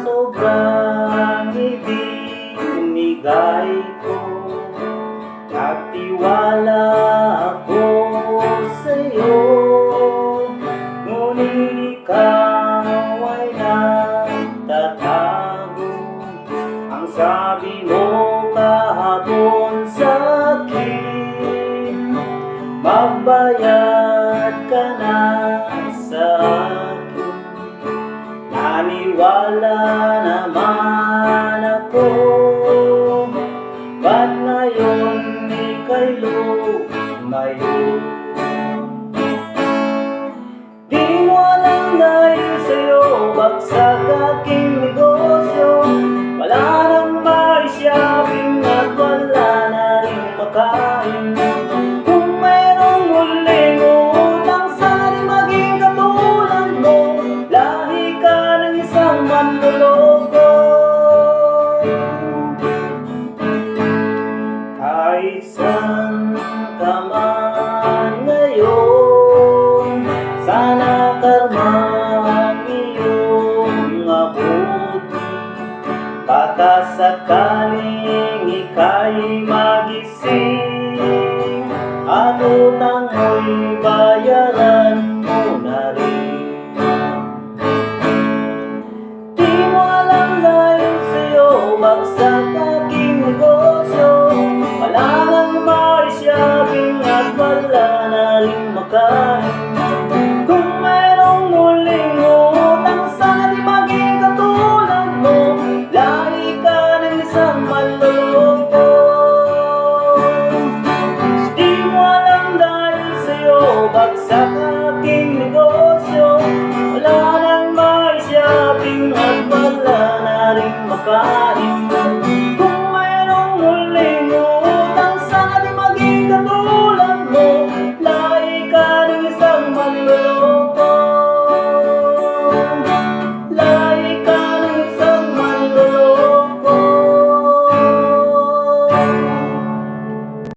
sobrang ibinigay ko, nagtiwala ako sa'yo, ngunit ikaw ay nagtatago. Ang sabi mo kahapon sa'kin, magbayad ka na sa akin. Naniwala naman ako, ba't ngayon ika'y lumayo? Di mo alam dahil sa'yo bagsak aking negosyo, wala nang ma-shopping at wala na rin makain. Kung mayroong muling utang, sana di maging katulad mo, lahi ka ng isang manloloko. Kahit saan ka man ngayon, sana karmang iyong abuti. Baka sakaling ika'y magising, at utang mo'y bayaran mo na rin. Di mo alam dahil sa'yo bagsak aking negosyo, wala nang ma-shopping at wala